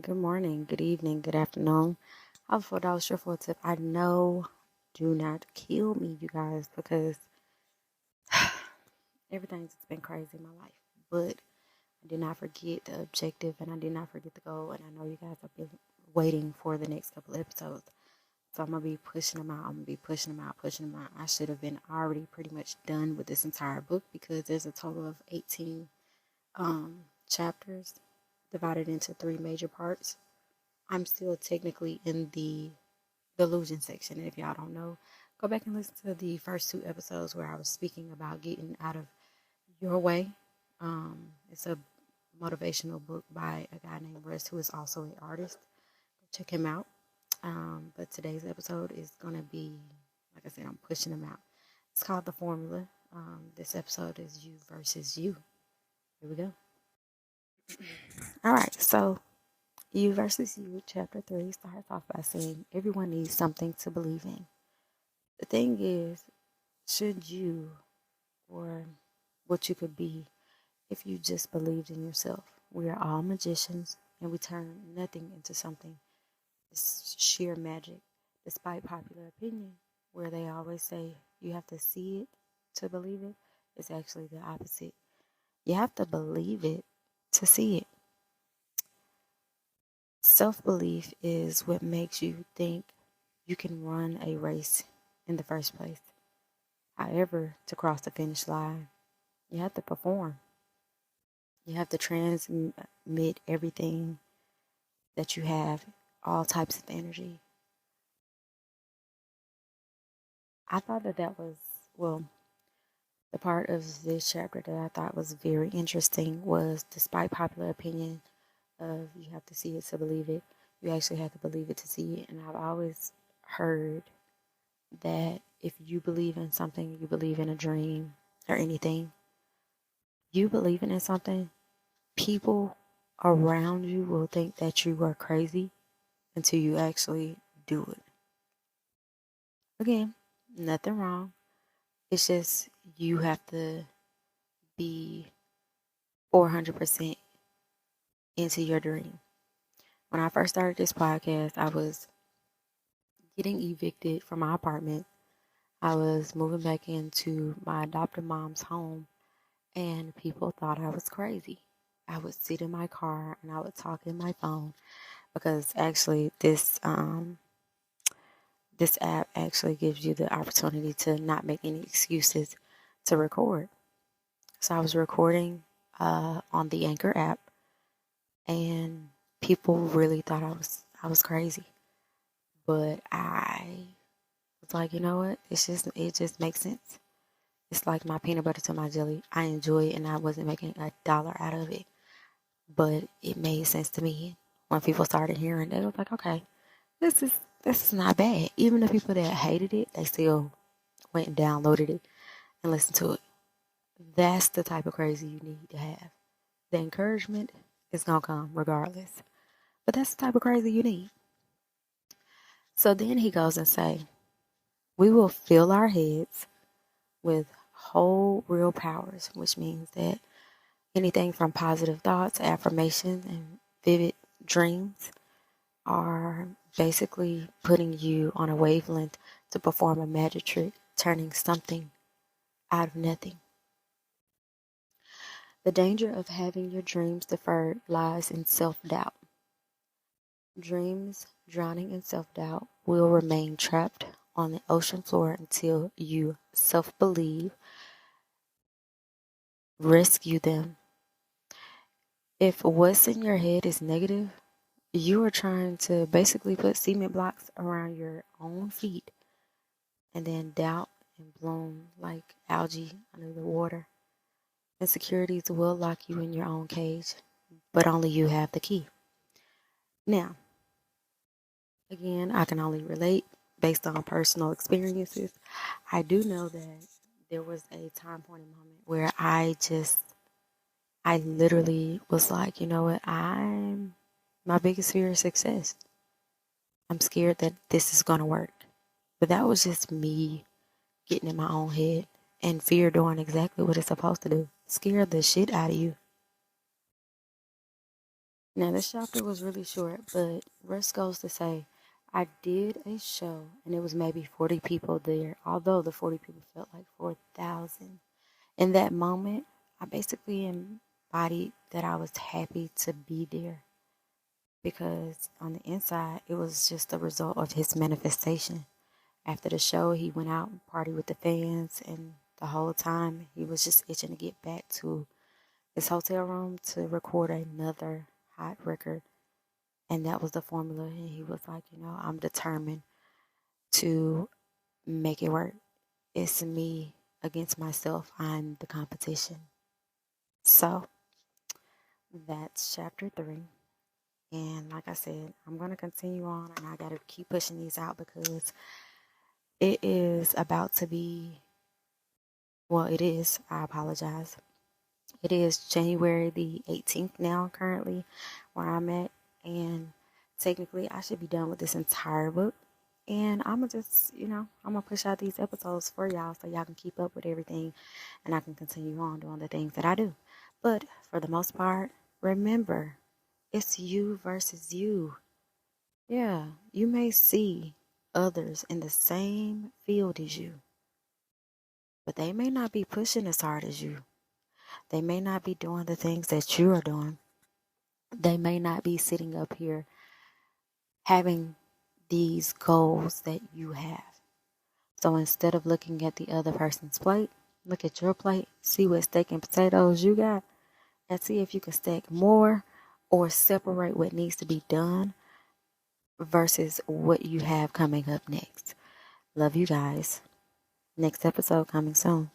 Good morning, good evening, good afternoon. Hopeful that was your full tip. I know, do not kill me, you guys, because everything's just been crazy in my life. But I did not forget the objective and I did not forget the goal. And I know you guys have been waiting for the next couple episodes. So I'm going to be pushing them out. I'm going to be pushing them out, pushing them out. I should have been already pretty much done with this entire book because there's a total of 18 chapters divided into three major parts. I'm still technically in the illusion section. And if y'all don't know, go back and listen to the first two episodes where I was speaking about getting out of your way. It's a motivational book by a guy named Russ, who is also an artist. Check him out. But today's episode is going to be, like I said, I'm pushing him out. It's called The Formula. This episode is You versus You. Here we go. All right, so You versus You, chapter 3 starts off by saying everyone needs something to believe in. The thing is, should you or what you could be if you just believed in yourself? We are all magicians and we turn nothing into something. It's sheer magic, despite popular opinion, where they always say you have to see it to believe it. It's actually the opposite. You have to believe it to see it. Self belief is what makes you think you can run a race in the first place. However, to cross the finish line, you have to perform. You have to transmit everything that you have, all types of energy. I thought that was, well, the part of this chapter that I thought was very interesting was despite popular opinion of you have to see it to believe it, you actually have to believe it to see it. And I've always heard that if you believe in something, you believe in a dream or anything, you believe in something, people around you will think that you are crazy until you actually do it. Again, nothing wrong. It's just you have to be 400% into your dream. When I first started this podcast, I was getting evicted from my apartment. I was moving back into my adopted mom's home, and people thought I was crazy. I would sit in my car and I would talk in my phone because actually this app actually gives you the opportunity to not make any excuses to record. So I was recording on the Anchor app, and people really thought I was crazy. But I was like, you know what? It just makes sense. It's like my peanut butter to my jelly. I enjoy it, and I wasn't making a dollar out of it, but it made sense to me. When people started hearing, they was like, okay, this is this is not bad. Even the people that hated it, they still went and downloaded it and listened to it. That's the type of crazy you need to have. The encouragement is gonna come regardless. But that's the type of crazy you need. So then he goes and say, we will fill our heads with whole real powers, which means that anything from positive thoughts, affirmations, and vivid dreams are basically putting you on a wavelength to perform a magic trick, turning something out of nothing. The danger of having your dreams deferred lies in self-doubt. Dreams drowning in self-doubt will remain trapped on the ocean floor until you self-believe, rescue them. If what's in your head is negative, you are trying to basically put cement blocks around your own feet and then doubt and bloom like algae under the water. Insecurities will lock you in your own cage, but only you have the key. Now, again, I can only relate based on personal experiences. I do know that there was a time point and moment where I literally was like, you know what, my biggest fear is success. I'm scared that this is going to work. But that was just me getting in my own head and fear doing exactly what it's supposed to do. Scare the shit out of you. Now, this chapter was really short, but rest goes to say, I did a show and it was maybe 40 people there, although the 40 people felt like 4,000. In that moment, I basically embodied that I was happy to be there because on the inside, it was just the result of his manifestation. After the show, he went out and partied with the fans, and the whole time he was just itching to get back to his hotel room to record another hot record. And that was the formula. And he was like, I'm determined to make it work. It's me against myself. I'm the competition. So that's chapter 3. And like I said, I'm going to continue on and I got to keep pushing these out because it is about to be, well, it is, I apologize. It is January the 18th now, currently, where I'm at. And technically, I should be done with this entire book. And I'm going to just, I'm going to push out these episodes for y'all so y'all can keep up with everything and I can continue on doing the things that I do. But for the most part, remember, it's you versus you. Yeah, you may see others in the same field as you, but they may not be pushing as hard as you. They may not be doing the things that you are doing. They may not be sitting up here having these goals that you have. So instead of looking at the other person's plate, look at your plate, see what steak and potatoes you got, and see if you can stack more or separate what needs to be done versus what you have coming up next. Love you guys. Next episode coming soon.